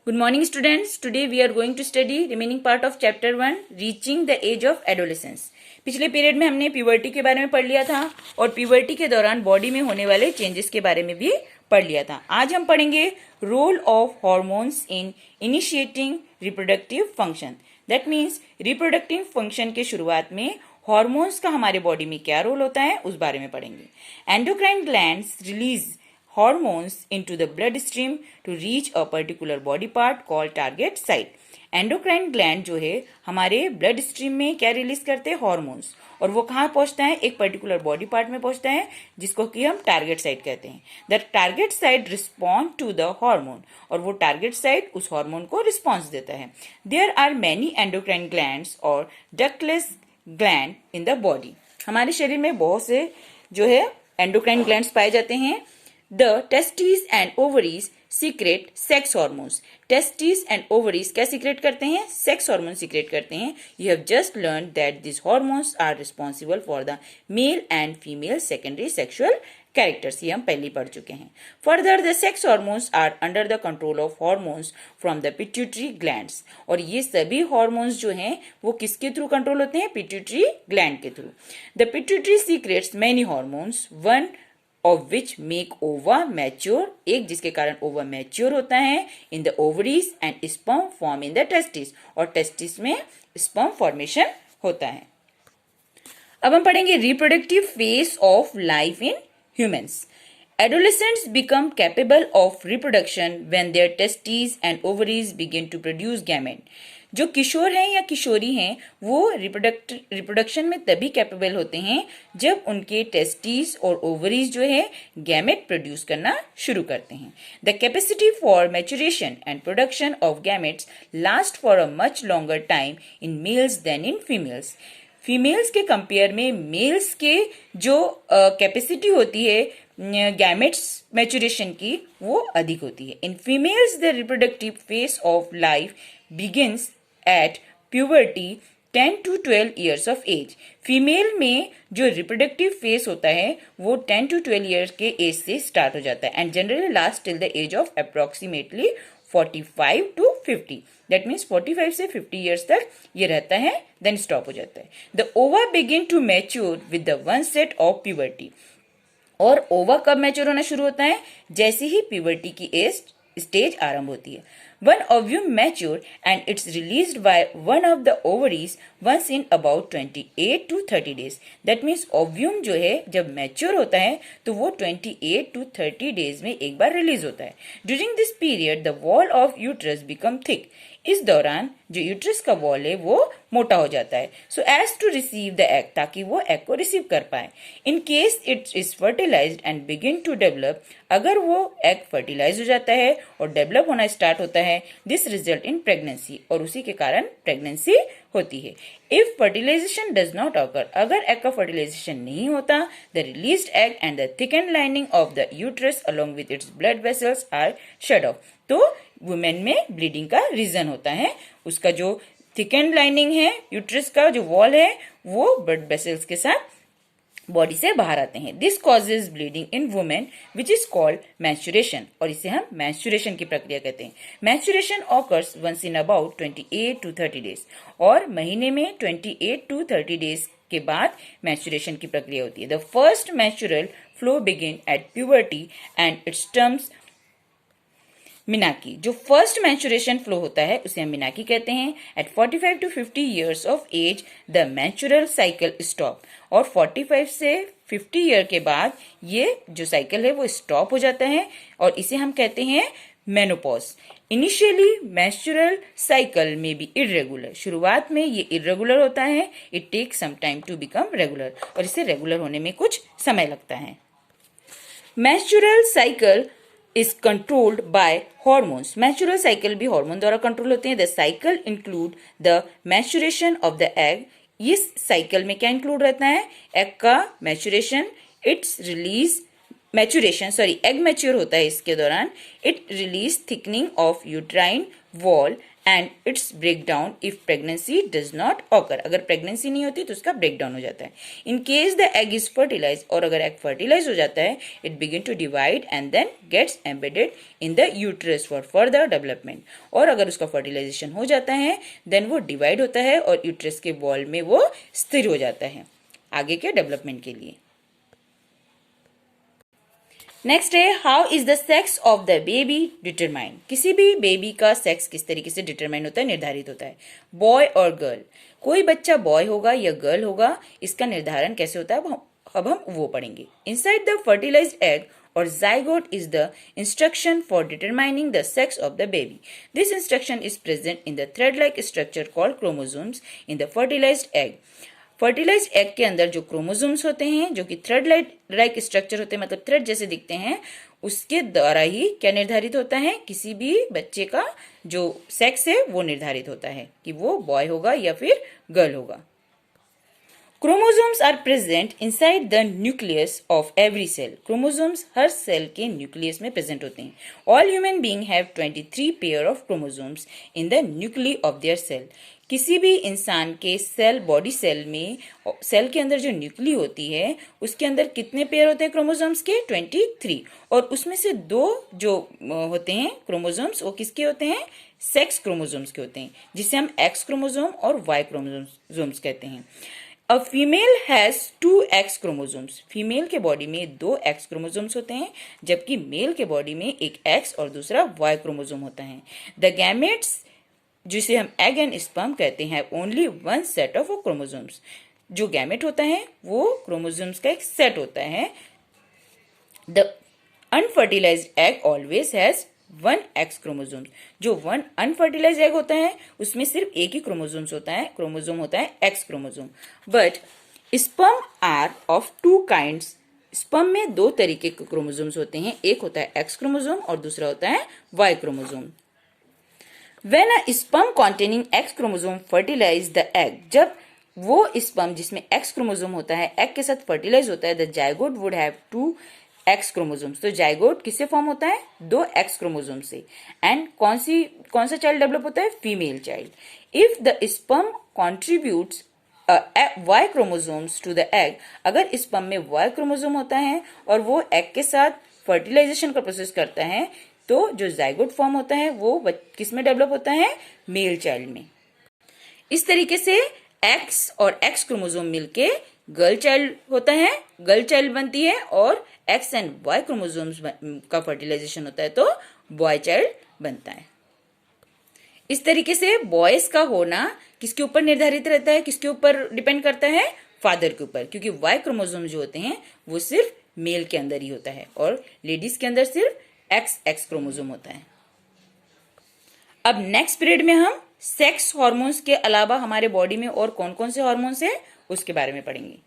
Good morning students. Today we are going to study remaining part of chapter 1 reaching the age of adolescence. पिछले period में हमने puberty के बारे में पढ़ लिया था और प्यूबर्टी के दौरान बॉडी में होने वाले चेंजेस के बारे में भी पढ़ लिया था. आज हम पढ़ेंगे role of hormones in initiating reproductive function. That means reproductive function के शुरुआत में हार्मोन्स का हमारे बॉडी में क्या रोल होता है उस बारे में पढ़ेंगे. Endocrine glands release hormones into the bloodstream to reach a particular body part called target site. Endocrine gland जो है हमारे ब्लड स्ट्रीम में क्या रिलीज करते हैं, हार्मोन्स, और वो कहाँ पहुंचता है, एक पर्टिकुलर बॉडी पार्ट में पहुंचता है जिसको कि हम टारगेट साइट कहते हैं. The target site respond to the hormone, और वो टारगेट साइट उस हार्मोन को रिस्पॉन्स देता है. There are many endocrine glands और ductless gland in the body. हमारे शरीर में बहुत से जो है एंडोक्राइन ग्लैंड्स पाए जाते हैं. The testes and ovaries secrete sex hormones. Testes and ovaries क्या secrete करते हैं, sex hormones secrete करते हैं. You have just learned that these hormones are responsible for the male and female secondary sexual characters. ये हम पहले पढ़ चुके हैं. Further, the sex hormones are under the control of hormones from the pituitary glands. और ये सभी hormones जो हैं वो किसके थ्रू कंट्रोल होते हैं, pituitary gland के through. The pituitary secretes many hormones. One of which make ova mature, एक जिसके कारण ओवा मैच्योर होता है in the ovaries and sperm form in the testes, और टेस्टिस में स्पर्म फॉर्मेशन होता है. अब हम पढ़ेंगे reproductive phase of life in humans. Adolescents become capable of reproduction when their testes and ovaries begin to produce gamete. जो किशोर हैं या किशोरी हैं वो रिप्रोडक्शन में तभी कैपेबल होते हैं जब उनके टेस्टिस और ओवरीज जो है गैमेट प्रोड्यूस करना शुरू करते हैं. The capacity for maturation and production of gametes last for a much longer time in males than in females. Females के कंपेयर में मेल्स के जो कैपेसिटी होती है गैमेट्स मैच्योरेशन की वो अधिक होती है. In females the reproductive phase of life begins at puberty 10 to 12 years of age. Female में जो रिप्रोडक्टिव फेज होता है वो 10 to 12 years के एज से स्टार्ट हो जाता है and generally last till the age of approximately 45 to 50. That means 45 से 50 years तक ये रहता है, देन स्टॉप हो जाता है. The ova begin to mature with the onset of puberty. और ओवा कब मैच्योर होना शुरू होता है, जैसे ही प्यूबर्टी की एज स्टेज आरंभ होती है. One ovum mature and it's released by one of the ovaries once in about 28 to 30 days. That means ovum जो है जब mature होता है तो वो 28 to 30 days में एक बार रिलीज होता है. During this period the wall of uterus become thick. इस दौरान जो यूट्रस का वॉल है वो मोटा हो जाता है. So as to receive the egg, ताकि वो एग को रिसीव कर पाए. In case it is fertilised and begin to develop, अगर वो एग फर्टिलाइज हो जाता है और डेवलप होना स्टार्ट होता है, दिस रिजल्ट इन प्रेगनेंसी, और उसी के कारण प्रेगनेंसी होती है. If fertilisation does not occur, अगर एग का फर्टिलाइजेशन नहीं होता, the released egg and the thicken lining of the uterus along with its blood vessels are shut off. तो वुमेन में ब्लीडिंग का रीजन होता है, उसका जो थिकन लाइनिंग है, यूट्रस का जो वॉल है वो ब्लड वेसल्स के साथ बॉडी से बाहर आते हैं. This causes bleeding in women which is called maturation, और इसे हम मैच्योरेशन की प्रक्रिया कहते हैं. Maturation occurs once in about 28 to 30 days, और महीने में 28 to 30 days के बाद मैच्योरेशन की प्रक्रिया होती है. The first menstrual flow begin at puberty and its terms मिनाकी. जो फर्स्ट मैच्योरेशन फ्लो होता है उसे हम मिनाकी कहते हैं. At 45 to 50 years of age the menstrual cycle stop, और 45 से 50 ईयर के बाद ये जो साइकिल है वो स्टॉप हो जाता है और इसे हम कहते हैं मेनोपॉज. इनिशियली मैच्योरल साइकिल में बी इरेगुलर, शुरुआत में ये इरेगुलर होता है. It takes some time to become regular, और इसे रेगुलर होने में कुछ समय लगता है. Menstrual cycle is controlled by hormones. Natural cycle भी हार्मोन द्वारा कंट्रोल होते हैं. The cycle include the maturation of the egg. इस साइकिल में क्या इंक्लूड रहता है, एग का maturation, its release egg mature होता है इसके दौरान, it release thickening of uterine wall and its break down if pregnancy does not occur. अगर प्रेगनेंसी नहीं होती तो उसका ब्रेक डाउन हो जाता है। In case the egg is fertilise, और अगर एग फर्टिलाइज हो जाता है, it begin to divide and then gets embedded in the uterus for further development. और अगर उसका फर्टिलाइजेशन हो जाता है देन वो डिवाइड होता है और यूट्रस के वॉल में वो स्थिर हो जाता है आगे के डेवलपमेंट के लिए। नेक्स्ट है, how is the sex of the baby determined. किसी भी बेबी का सेक्स किस तरीके से डिटरमाइंड होता है, निर्धारित होता है, बॉय और गर्ल। कोई बच्चा बॉय होगा या गर्ल होगा, इसका निर्धारण कैसे होता है अब हम वो पढ़ेंगे। Inside the fertilised egg or zygote is the instruction for determining the sex of the baby. This instruction is present in the thread-like structure called chromosomes in the fertilized egg. Fertilize egg के अंदर जो chromosomes होते हैं, जो कि thread like structure होते हैं, मतलब थ्रेड जैसे दिखते हैं, उसके द्वारा ही क्या निर्धारित होता है, किसी भी बच्चे का जो सेक्स है वो निर्धारित होता है कि वो बॉय होगा या फिर गर्ल होगा। Chromosomes are present inside the nucleus of every cell. Chromosomes हर सेल के न्यूक्लियस में प्रेजेंट होते हैं। All human being have 23 pair of chromosomes in the nuclei of their cell. किसी भी इंसान के सेल, बॉडी सेल में, सेल के अंदर जो न्यूक्ली होती है उसके अंदर कितने पेयर होते हैं क्रोमोसोम्स के, 23। और उसमें से 2 जो होते हैं क्रोमोसोम्स वो किसके होते हैं, सेक्स क्रोमोसोम्स के होते हैं, जिसे हम एक्स क्रोमोसोम और वाई क्रोमोसोम्स कहते हैं। A female has 2 X chromosomes. Female के बॉडी में 2 X क्रोमोसोम्स होते हैं, जबकि मेल के बॉडी में एक X और दूसरा Y क्रोमोसोम होता है। द गैमेट्स, जिसे हम एग एंड स्पर्म कहते हैं, ओनली 1 सेट ऑफ क्रोमोसोम्स। जो गैमेट होता है वो क्रोमोसोम्स का एक सेट होता है। The unfertilised egg always has 1 X chromosome. जो 1 अनफर्टिलाइज एग होता है उसमें सिर्फ एक ही क्रोमोसोम होता है X chromosome. But sperm are of 2 kinds. Sperm में 2 तरीके के क्रोमोसोम्स होते हैं, एक होता है X क्रोमोसोम और दूसरा होता है Y chromosome. When a sperm containing X chromosome fertilize the egg, जब वो स्पर्म जिसमें X क्रोमोसोम होता है एग के साथ फर्टिलाइज होता है, the zygote would have 2 X chromosomes. तो जाइगोट किससे फॉर्म होता है, 2 X क्रोमोसोम से। एंड कौन सा चाइल्ड डेवलप होता है, female child. If the sperm contributes Y chromosomes to the egg, अगर स्पर्म में Y क्रोमोसोम होता है और वो एग के साथ फर्टिलाइजेशन का प्रोसेस करता है, तो जो जाइगोट फॉर्म होता है वो किस में डेवलप होता है, मेल चाइल्ड में। इस तरीके से X और X क्रोमोसोम मिलके गर्ल चाइल्ड होता है, गर्ल चाइल्ड बनती है, और X एंड Y क्रोमोसोम्स का फर्टिलाइजेशन होता है तो बॉय चाइल्ड बनता है। इस तरीके से बॉयज का होना किसके ऊपर निर्धारित रहता है, किसके ऊपर डिपेंड करता है, फादर के ऊपर, क्योंकि Y क्रोमोसोम जो होते हैं वो सिर्फ मेल के अंदर ही होता है और लेडीज के अंदर सिर्फ X क्रोमोसोम होता है। अब नेक्स्ट पीरियड में हम सेक्स हार्मोन्स के अलावा हमारे बॉडी में और कौन कौन से हार्मोन्स हैं उसके बारे में पढ़ेंगे।